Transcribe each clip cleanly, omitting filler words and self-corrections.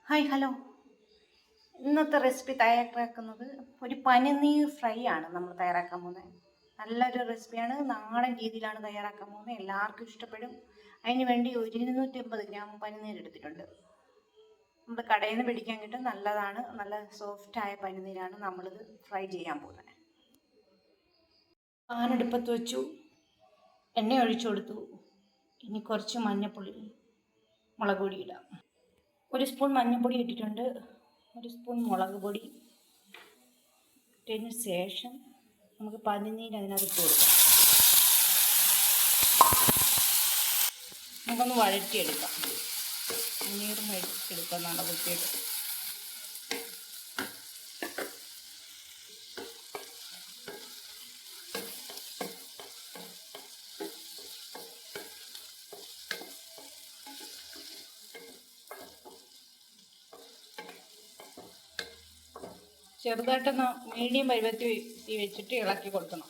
Hi hello. ഇന്നത്തെ recipe തയ്യാറാക്കുന്നത് ഒരു പനിനീർ ഫ്രൈ ആണ് നമ്മൾ തയ്യാറാക്കാൻ പോകുന്നത്. നല്ലൊരു റെസിപ്പിയാണ്, നാടൻ രീതിയിലാണ് തയ്യാറാക്കാൻ പോകുന്നത്. എല്ലാവർക്കും ഇഷ്ടപ്പെടും. അതിന് വേണ്ടി 250 ഗ്രാം പനിനീർ എടുത്തിട്ടുണ്ട്. നമ്മൾ കടയിൽ നിന്ന് പിടിക്കാൻ കിട്ടും, നല്ലതാണ്. നല്ല സോഫ്റ്റായ പനിനീരാണ്. നമ്മളിത് ഫ്രൈ ചെയ്യാൻ പോകുന്നത്. പാൻ അടുപ്പത്ത് വെച്ചു, എണ്ണ ഒഴിച്ചു കൊടുത്തു. ഇനി കുറച്ച് മഞ്ഞൾപ്പൊടി, മുളക് പൊടി ഇടാം. 1 സ്പൂൺ മഞ്ഞൾപ്പൊടി ഇട്ടിട്ടുണ്ട്. 1 സ്പൂൺ മുളക് പൊടി ഇട്ടതിന് ശേഷം നമുക്ക് പനിനീര് അതിനകത്ത് ഇട്ട് കൊടുക്കാം. നമുക്കൊന്ന് വഴറ്റിയെടുക്കാം. പനീറും വഴറ്റിയെടുക്കാം നല്ല വൃത്തിയായിട്ട്. ചെറുതായിട്ടൊന്ന് മീഡിയം പരുവത്തിൽ വെച്ചിട്ട് ഇളക്കി കൊടുക്കണം.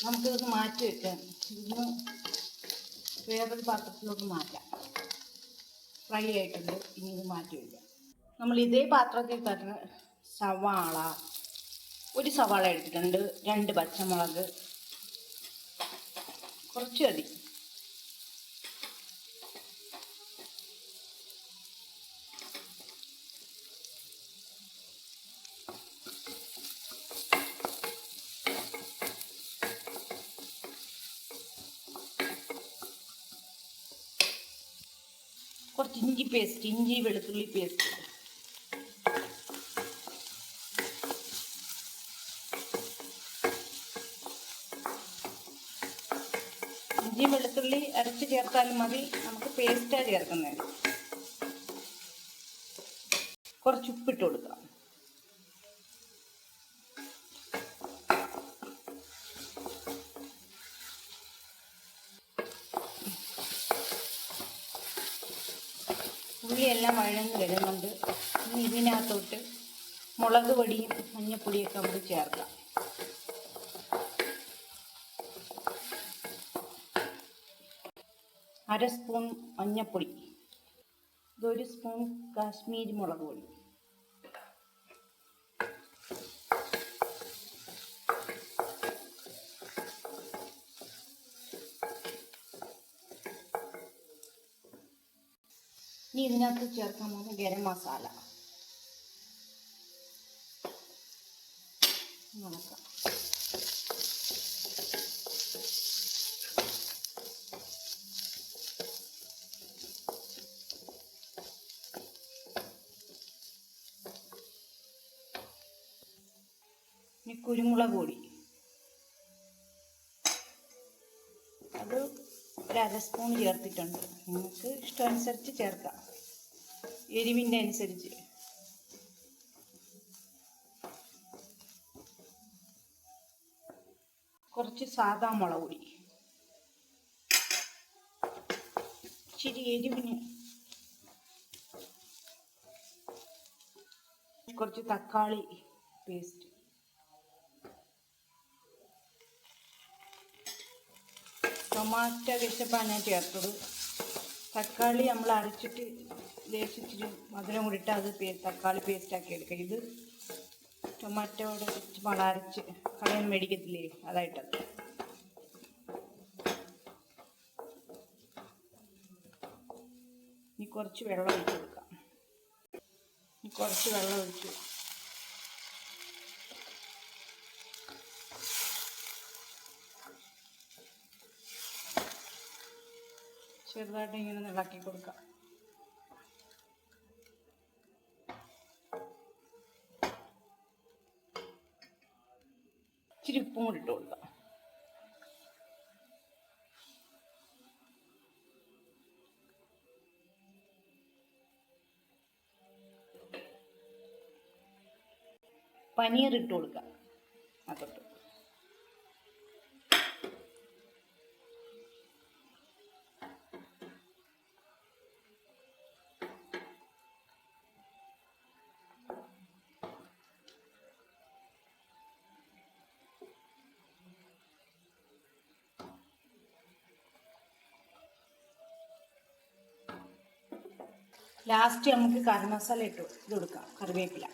നമുക്കിതൊന്ന് മാറ്റി വെക്കാം. ഇതൊന്ന് വേറൊരു പാത്രത്തിലോട്ട് മാറ്റാം. ഫ്രൈ ആയിട്ടുണ്ട്. ഇനി ഇത് മാറ്റി വയ്ക്കാം. നമ്മൾ ഇതേ പാത്രത്തിൽ തന്നെ സവാള, 1 സവാള എടുത്തിട്ടുണ്ട്. 2 പച്ചമുളക്, കുറച്ച് മതി. കുറച്ച് ഇഞ്ചി പേസ്റ്റ്, ഇഞ്ചി വെളുത്തുള്ളി പേസ്റ്റ്. ഇഞ്ചി വെളുത്തുള്ളി അരച്ച് ചേർത്താലും മതി, നമുക്ക് പേസ്റ്റാണ് ചേർക്കുന്നത്. കുറച്ച് ഉപ്പിട്ട് കൊടുക്കാം. ഉള്ളിയെല്ലാം വഴന്ന് വരുന്നുണ്ട്. ഇനി ഇതിനകത്തോട്ട് മുളക് പൊടിയും മഞ്ഞൾപ്പൊടിയൊക്കെ നമുക്ക് ചേർക്കാം. അര സ്പൂൺ മഞ്ഞൾപ്പൊടി, 1 സ്പൂൺ കാശ്മീരി മുളക് പൊടി, ഇനി ഇതിനകത്ത് ചേർക്കാൻ പോകുന്ന ഗരം മസാല. നടക്കാം. ഇനി കുരുമുളക് പൊടി, അത് 1/2 സ്പൂൺ ചേർത്തിട്ടുണ്ട്. നിങ്ങൾക്ക് ഇഷ്ടമനുസരിച്ച് ചേർക്കാം, എരിവിൻ്റെ അനുസരിച്ച്. കുറച്ച് സാദാ മുളക് പൊടി, ഇച്ചിരി എരിവിന്. കുറച്ച് തക്കാളി പേസ്റ്റ്, ടൊമാറ്റോ കെച്ചപ്പാണ് ഞാൻ ചേർത്തത്. തക്കാളി നമ്മൾ അരച്ചിട്ട് ലേശിച്ചിരി മധുരം കൂടിയിട്ട് അത് തക്കാളി പേസ്റ്റാക്കി എടുക്കുക. ഇത് ടൊമാറ്റോയുടെ അരച്ച് കളയാൻ മേടിക്കത്തില്ലേ, അതായിട്ടത്. ഇനി കുറച്ച് വെള്ളം ഒഴിച്ച് കൊടുക്കാം. കുറച്ച് വെള്ളം ഒഴിച്ചു. ചെറുതായിട്ട് ഇങ്ങനെ ഇളക്കി കൊടുക്കാം. ഇച്ചിരി ഉപ്പും കൂടി ഇട്ട് കൊടുക്കാം. പനീർ ഇട്ട് കൊടുക്കാം അതോട്ട്. ലാസ്റ്റ് നമുക്ക് കറി മസാല ഇട്ട് കൊടുക്കാം, കറിവേപ്പില.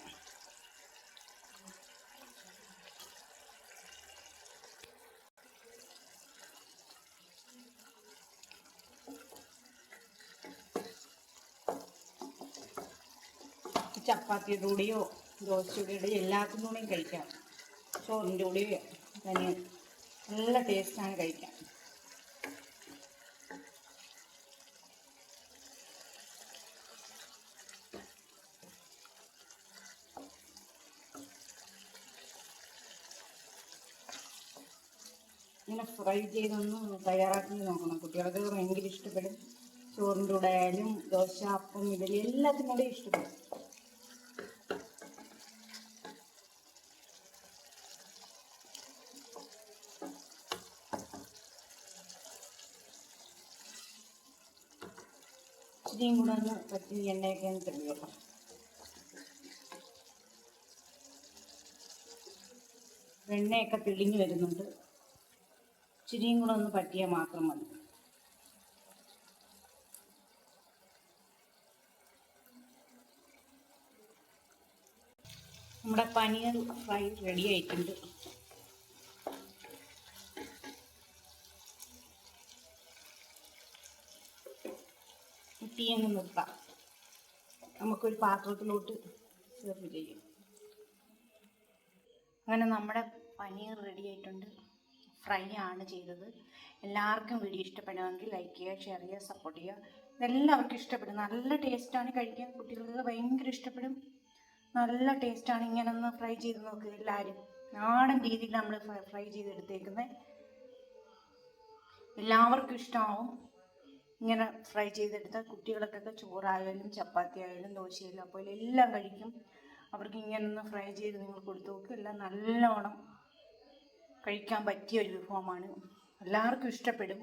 ചപ്പാത്തിയുടെ കൂടെയോ ദോശയുടെ കൂടെയോ എല്ലാത്തിൻ്റെ കൂടെയും കഴിക്കാം. ചോറിൻ്റെ കൂടെയോ തന്നെ നല്ല ടേസ്റ്റാണ് കഴിക്കാൻ. ഇങ്ങനെ ഫ്രൈ ചെയ്തൊന്ന് തയ്യാറാക്കി നോക്കണം. കുട്ടികൾക്ക് ഭയങ്കര ഇഷ്ടപ്പെടും. ചോറിൻ്റെ കൂടെ ആയാലും ദോശ, അപ്പം, ഇഡലി എല്ലാത്തിനും കൂടെ ഇഷ്ടപ്പെടും. ഇച്ചിരിയും കൂടെ ഒന്ന് പറ്റി എണ്ണയൊക്കെ ഒന്ന് തെളിയണം. എണ്ണയൊക്കെ തെളിഞ്ഞ് വരുന്നുണ്ട്. ഇച്ചിരിയും കൂടെ ഒന്ന് പറ്റിയാൽ മാത്രം മതി. നമ്മുടെ പനീർ ഫ്രൈ റെഡി ആയിട്ടുണ്ട്. തീയങ്ങ് നിർത്താം. നമുക്കൊരു പാത്രത്തിലോട്ട് സെർവ് ചെയ്യും. അങ്ങനെ നമ്മുടെ പനീർ റെഡി ആയിട്ടുണ്ട്. ഫ്രൈ ആണ് ചെയ്തത്. എല്ലാവർക്കും വീഡിയോ ഇഷ്ടപ്പെടുമെങ്കിൽ ലൈക്ക് ചെയ്യുക, ഷെയർ ചെയ്യുക, സപ്പോർട്ട് ചെയ്യുക. ഇതെല്ലാവർക്കും ഇഷ്ടപ്പെടും. നല്ല ടേസ്റ്റാണ് കഴിക്കാൻ. കുട്ടികൾക്ക് ഭയങ്കര ഇഷ്ടപ്പെടും. നല്ല ടേസ്റ്റാണ്. ഇങ്ങനെ ഒന്ന് ഫ്രൈ ചെയ്ത് നോക്കുക എല്ലാവരും. നാടൻ രീതിയിൽ നമ്മൾ ഫ്രൈ ചെയ്തെടുത്തേക്കുന്നത്. എല്ലാവർക്കും ഇഷ്ടമാവും. ഇങ്ങനെ ഫ്രൈ ചെയ്തെടുത്താൽ കുട്ടികൾക്കൊക്കെ ചോറായാലും ചപ്പാത്തി ആയാലും ദോശയായാലും അപ്പോൾ എല്ലാം കഴിക്കും. അവർക്ക് ഇങ്ങനെ ഒന്ന് ഫ്രൈ ചെയ്ത് നിങ്ങൾ കൊടുത്തു നോക്കുക. എല്ലാം നല്ലോണം കഴിക്കാൻ പറ്റിയ ഒരു വിഭവമാണ്. എല്ലാവർക്കും ഇഷ്ടപ്പെടും.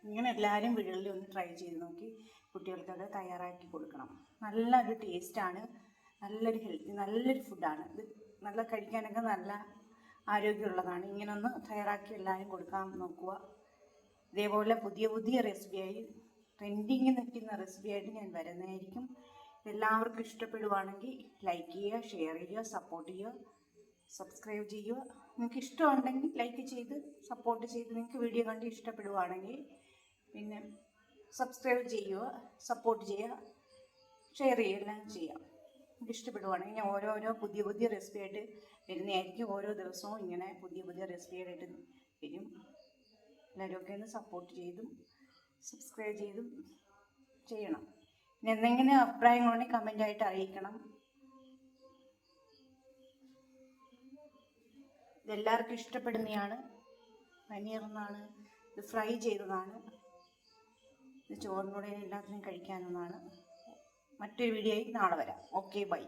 ഇങ്ങനെ എല്ലാവരും വീടുകളിൽ ഒന്ന് ട്രൈ ചെയ്ത് നോക്കി കുട്ടികൾക്കത് തയ്യാറാക്കി കൊടുക്കണം. നല്ലൊരു ടേസ്റ്റാണ്, നല്ലൊരു ഹെൽത്തി, നല്ലൊരു ഫുഡാണ് ഇത്. നല്ല കഴിക്കാനൊക്കെ നല്ല ആരോഗ്യമുള്ളതാണ്. ഇങ്ങനെ ഒന്ന് തയ്യാറാക്കി എല്ലാവരും കൊടുക്കാൻ നോക്കുക. ഇതേപോലെ പുതിയ പുതിയ റെസിപ്പിയായി ട്രെൻഡിങ് നിൽക്കുന്ന റെസിപ്പിയായിട്ട് ഞാൻ വരുന്നതായിരിക്കും. എല്ലാവർക്കും ഇഷ്ടപ്പെടുവാണെങ്കിൽ ലൈക്ക് ചെയ്യുക, ഷെയർ ചെയ്യുക, സപ്പോർട്ട് ചെയ്യുക, സബ്സ്ക്രൈബ് ചെയ്യുക. നിങ്ങൾക്ക് ഇഷ്ടമുണ്ടെങ്കിൽ ലൈക്ക് ചെയ്ത് സപ്പോർട്ട് ചെയ്ത് നിങ്ങൾക്ക് വീഡിയോ കണ്ട് ഇഷ്ടപ്പെടുവാണെങ്കിൽ പിന്നെ സബ്സ്ക്രൈബ് ചെയ്യുക, സപ്പോർട്ട് ചെയ്യുക, ഷെയർ ചെയ്യുക, എല്ലാം ചെയ്യാം. നിങ്ങൾക്ക് ഇഷ്ടപ്പെടുവാണെങ്കിൽ ഞാൻ ഓരോരോ പുതിയ പുതിയ റെസിപ്പി ആയിട്ട് വരുന്നതായിരിക്കും. ഓരോ ദിവസവും ഇങ്ങനെ പുതിയ പുതിയ റെസിപ്പി ആയിട്ട് വരും. എല്ലാവരും ഒന്ന് സപ്പോർട്ട് ചെയ്തും സബ്സ്ക്രൈബ് ചെയ്തും ചെയ്യണം. പിന്നെ എന്തെങ്കിലും അഭിപ്രായങ്ങളുണ്ടെങ്കിൽ കമൻ്റായിട്ട് അറിയിക്കണം. ഇതെല്ലാവർക്കും ഇഷ്ടപ്പെടുന്നതാണ്. പനീർന്നാണ് ഇത്, ഫ്രൈ ചെയ്തതാണ്. ഇത് ചോറിനൂടെ എല്ലാത്തിനും കഴിക്കാവുന്നതാണ്. മറ്റൊരു വീഡിയോയിൽ നാളെ വരാം. Okay, by.